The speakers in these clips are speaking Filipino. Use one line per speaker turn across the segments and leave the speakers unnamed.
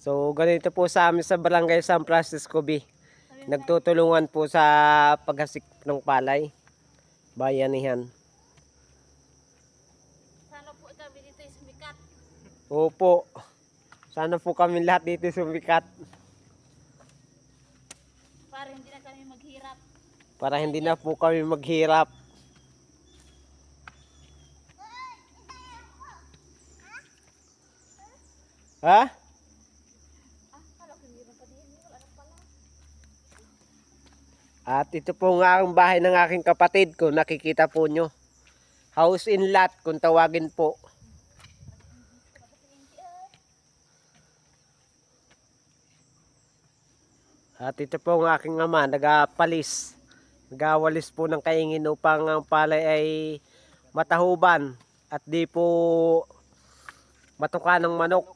So ganito po sa amin sa Barangay San Francisco B. Nagtutulungan po sa paghasik ng palay. Bayanihan.
Sana po kami dito sumikat.
Opo. Sana po kami lahat dito sumikat.
Para hindi na kami maghirap.
Para hindi na po kami maghirap. Ha? At ito po nga ang bahay ng aking kapatid ko. Nakikita po nyo. House in lot kung tawagin po. At ito po ang aking ama. Nagapalis. Nagawalis po ng kaingin upang ang palay ay matahuban. At di po matuka ng manok.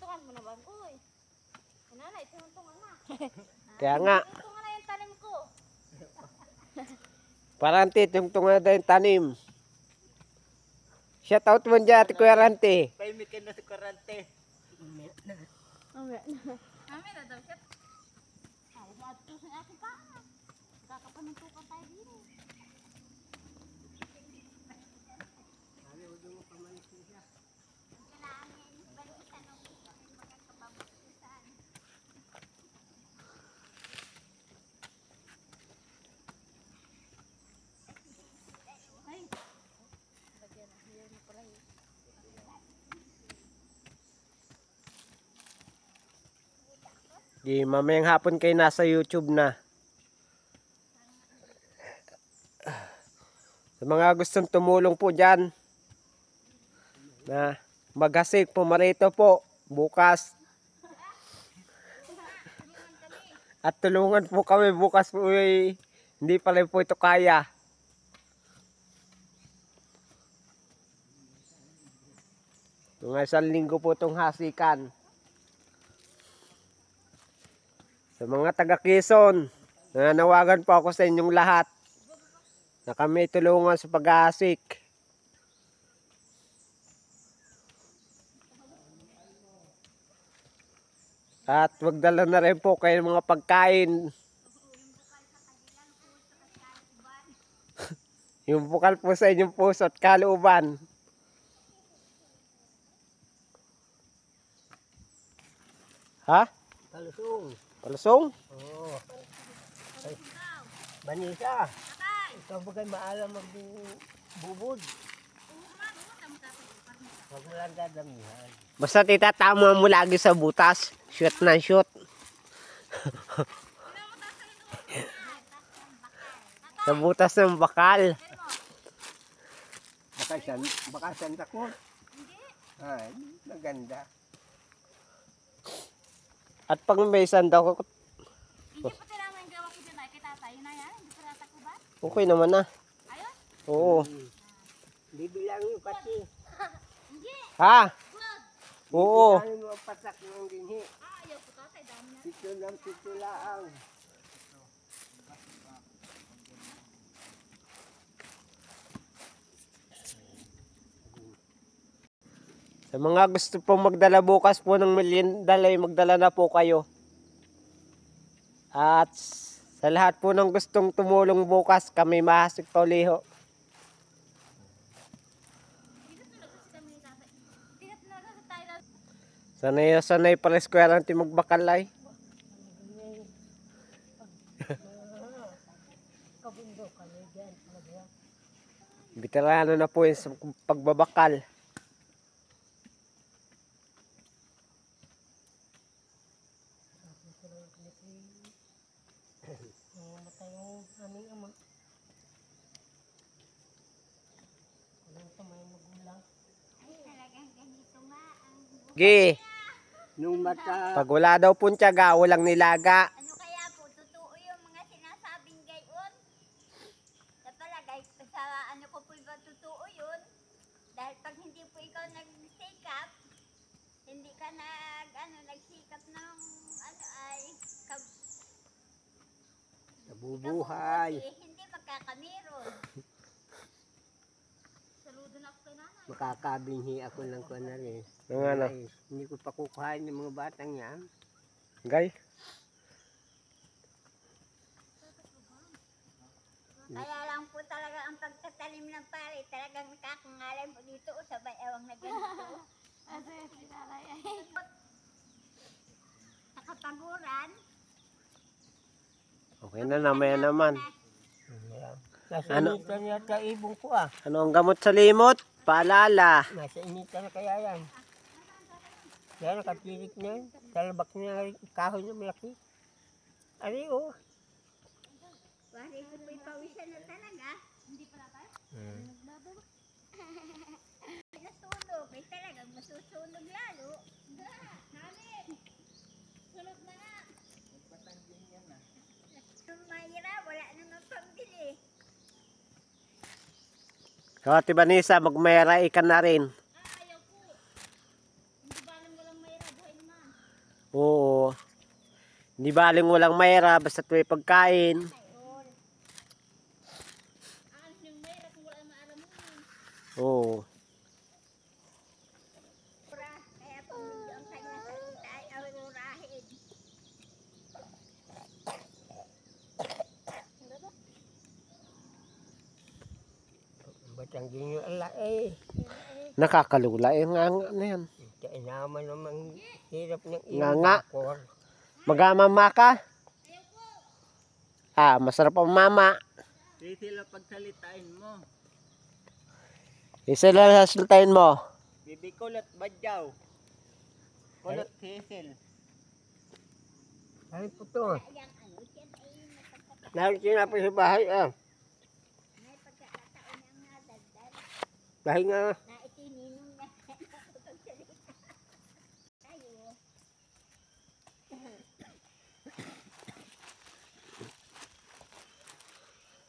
Tuntungan mo na ba? Uy. Nanay, tuntungan na.
Kaya nga.
Tuntungan na yung tanim ko.
Paranti, tungtungan na yung tanim. Shout out mo dyan, Ate Kuya Ranti.
Paimikin na si Karante.
Kami na daw siya. Ay, mato sa akin pa. Kakapanuntukan tayo dito.
Di, mamayang hapon kayo nasa YouTube na. Sa mga gustong tumulong po dyan, na maghasik po, marito po, bukas. At tulungan po kami bukas po, hindi pala po ito kaya. Mga isang linggo po itong hasikan. Sa mga taga Quezon, nanawagan po ako sa inyong lahat na kami tulungan sa pag-aasik. At magdala na rin po kayo ng mga pagkain. Yung bukal po sa inyong puso at kalooban. Ha?
Kalusong.
Palusong?
Oo. Ay, Banisa. Ikaw ba kayo maalam magbubud? Huwag mo lang dadamihan.
Basta titatama mo lagi sa butas. Shoot na shoot. Sa butas ng bakal.
Baka Santa Cruz. Ay, maganda.
At pag may sanda ko,
Hindi pa kailangan yung gawa ko dyan ay kita tayo na yan. Hindi pa nasa ko ba?
okay naman na.
Ayun?
Oo.
Bibilang yung pati.
Hindi.
Ha? Oo.
Bibilangin mo ang patak ng dinhi.
Ayaw ko tatay. Dami na.
Pito ng pito laang.
Sa mga gusto pong magdala bukas po ng meriendalay, magdala na po kayo. At sa lahat po ng gustong tumulong bukas, kami mahasik pa uliho. Sanay pala square ang timagbakalay. Veterano na po yun sa pagbabakal. Gi,
Nung mata,
pag wala daw po tiyaga, walang nilaga.
Ano kaya po, totoo yung mga sinasabing gayon? Sa palagay, sa ano ko po ba totoo yun? Dahil pag hindi po ikaw nagsikap, hindi ka nagsikap ng ay,
nabubuhay.
hindi magkakamiron. Saludo na ako
makakabinhi ako ng kuwan na rin.
Ng ano?
Ay, hindi ko pa kukuhain ng mga batang yan.
Gay?
Kaya lang po talaga ang pagtatalim ng pare, talagang nakakangalay mo dito o sabay awang na ganito. Nakapaguran.
Okay na, namaya naman.
Nasa
Ano?
initan yata ibong ko ah.
Ano ang gamot sa limot? Paalala.
Nasa initan na kaya yan. Kaya nakatirik na yan. Talabak niya kahoy na malaki. Ari oh.
Pare ko po'y pawisan na talaga. Hindi pala tayo? Nasunog. Ay talagang masusunog lalo. Namin. Sunog na nga. Nung mahira, wala naman pambili.
Kaya Ate Vanessa, magmayara ka na rin.
Ayaw po. Hindi ba nang walang mahira, buhay naman.
Oo. Hindi baling walang mayra, basta may pagkain.
Ayun. Aans yung mahira kung wala maalam mo.
Oo.
Kaya po ang kanya salita ay aururahin.
Batang ginyo ala eh.
Nakakalula eh, nga ano yan.
Kaya naman namang hirap ng
Nga nga.
bakor.
Magamama ka? Ah, masarap ang mama.
Sila pagsalitain mo.
Isa lang sasaltayin mo.
Bibi kulot badyaw. Kulot hisil. Ay po to.
Yang ano, yan ay napagkataon
Naroon siya po sa bahay ah.
na pagkakataon niyang nadagdag
Bahay nga.
na itininong niya pagsalita. Tayo.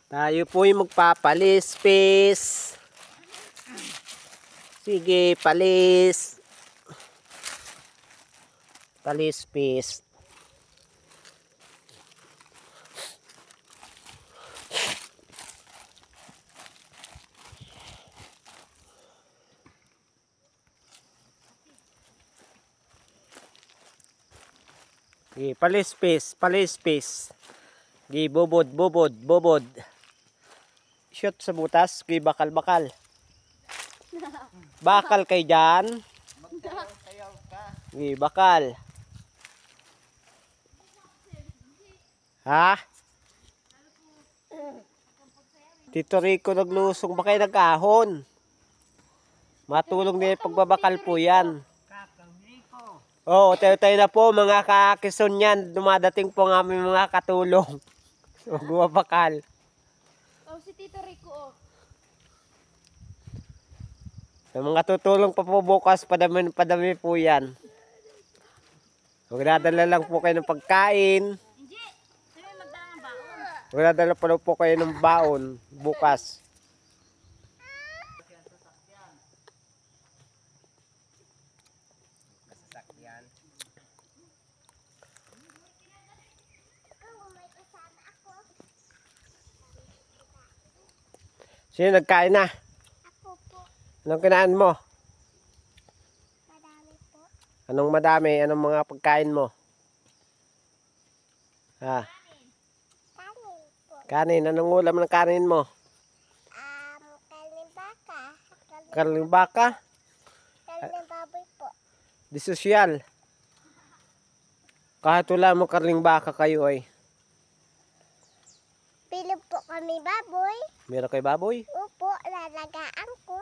Tayo po'y magpapalispis. Sige, palis. Palispis. Sige, palispis, palispis. Sige, bubod, bubod, bubod. Shoot sa butas, sige, bakal, bakal. Bakal kay dyan.
Magsayaw ka.
Sige, bakal. Ha? Tito Rico naglusong ba kayo nag-ahon? Matulong din yung pagbabakal po yan.
Kakang Rico.
Oo, tayo-tayo na po mga kakison yan. Dumadating po ng aming mga katulong. Magbabakal.
Oh, si Tito Rico, oh.
Yung mga tutulong pa po bukas, padami po yan. Magdadala lang po kayo ng pagkain.
Hindi. Sabi magdala ng baon.
Magdadala pa po kayo ng baon bukas.
Kasasakyan.
Sino nagkain na?
Ako po.
Anong kinain mo?
Madami po.
Anong madami? Anong mga pagkain mo? Ha?
Kanin po.
Kanin. Anong ulam ng kanin mo?
Kanin baka.
Karling baka?
Kanin baboy po.
Di sosyal. Kahit wala mo karling baka kayo ay.
Bilog po kami baboy.
Meron kay baboy?
Opo, lalagaan ko.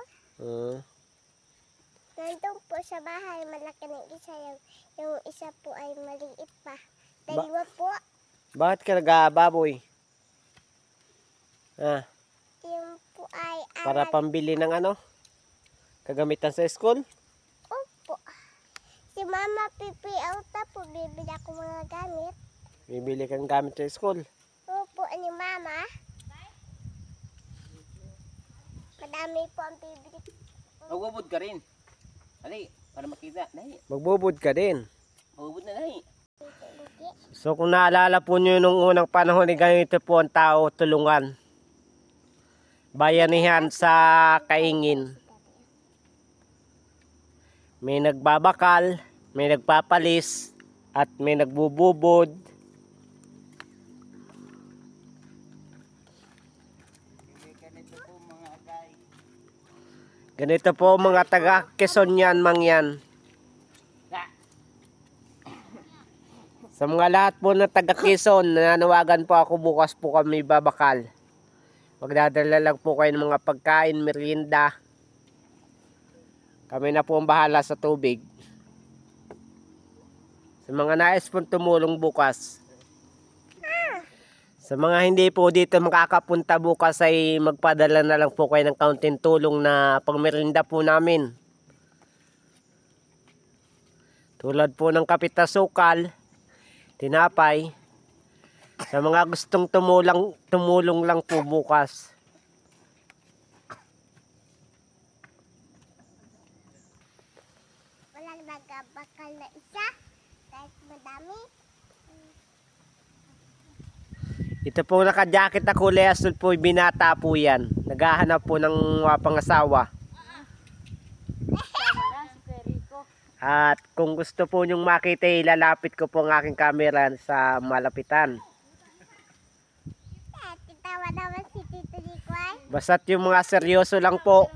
Nandun po sa bahay, malaki ng isa. Yung isa po ay maliit pa. Dalawa po.
Bakit ka nag-baboy? Ah,
Yung po ay
para pambili ng ano? Kagamitan sa school?
Opo. Si Mama Pipi Auta po, bibili ako mga gamit.
Bibili kang gamit sa school.
Opo, ni Mama. Madami po ang bibili.
Magbubod ka rin. Ali, para makita. Nahi.
Magbubud ka din.
Magbubod na nahi.
So kung naalala po nyo nung unang panahon ni ganito po ang tao tulungan. Bayanihan sa kaingin. may nagbabakal, may nagpapalis, at may nagbububod. Ganito po mga taga Quezon yan, mangyan. Sa mga lahat po na taga Quezon, nananawagan po ako, bukas po kami babakal. Magdadala lang po kayo ng mga pagkain, merienda. Kami na po ang bahala sa tubig. Sa mga nais pong tumulong bukas. Sa mga hindi po dito makakapunta bukas ay magpadala na lang po kayo ng kaunting tulong na pangmerienda po namin. Tulad po ng kapita sukal, tinapay. Sa mga gustong tumulong lang po bukas.
Walang nagabakal na isa. Kahit madami.
Ito po naka-jacket na kulay asul po, binata po yan. Naghahanap po ng pangasawa.
Tama na, si Kuya Rico.
At kung gusto po nyong makita, ilalapit ko po ang aking camera sa malapitan.
Kitawa naman si Tito Rico ay.
Basta't yung mga seryoso lang po.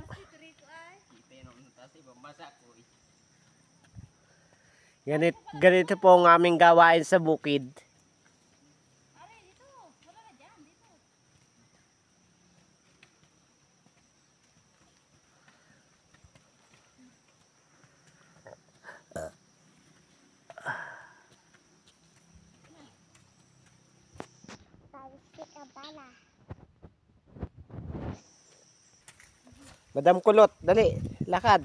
Ganito po ang aming gawain sa bukid.
Palisik ang bala.
Madam Kulot, dali, lakad.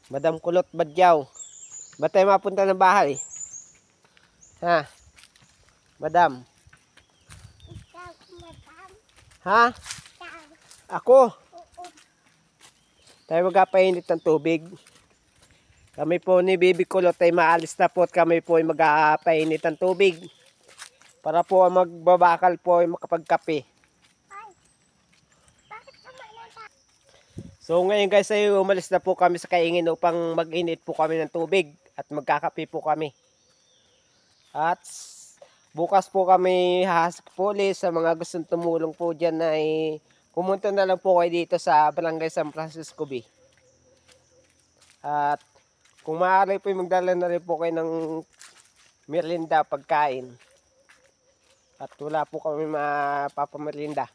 Madam Kulot Badyaw. Ba't tayo mapunta ng bahay? Ha? Madam?
Ikaw, madam.
Ha?
Ikaw.
Ako?
Oo.
Tayo magpapainit ng tubig. Kami po ni Bibi Kulot ay maalis na po at kami po ay magpapainit ng tubig. Para po ang magbabakal po ay makapagkape.
Ay. Bakit tama na ba?
So ngayon guys ay umalis na po kami sa kaingin upang mag-init po kami ng tubig at magkakape po kami. At bukas po kami hahasik po ulit. Sa mga gustong tumulong po dyan ay pumunta na lang po kayo dito sa Barangay San Francisco B. At kung maaari po magdala na rin po kayo ng merienda, pagkain. At wala po kami mapapamerienda.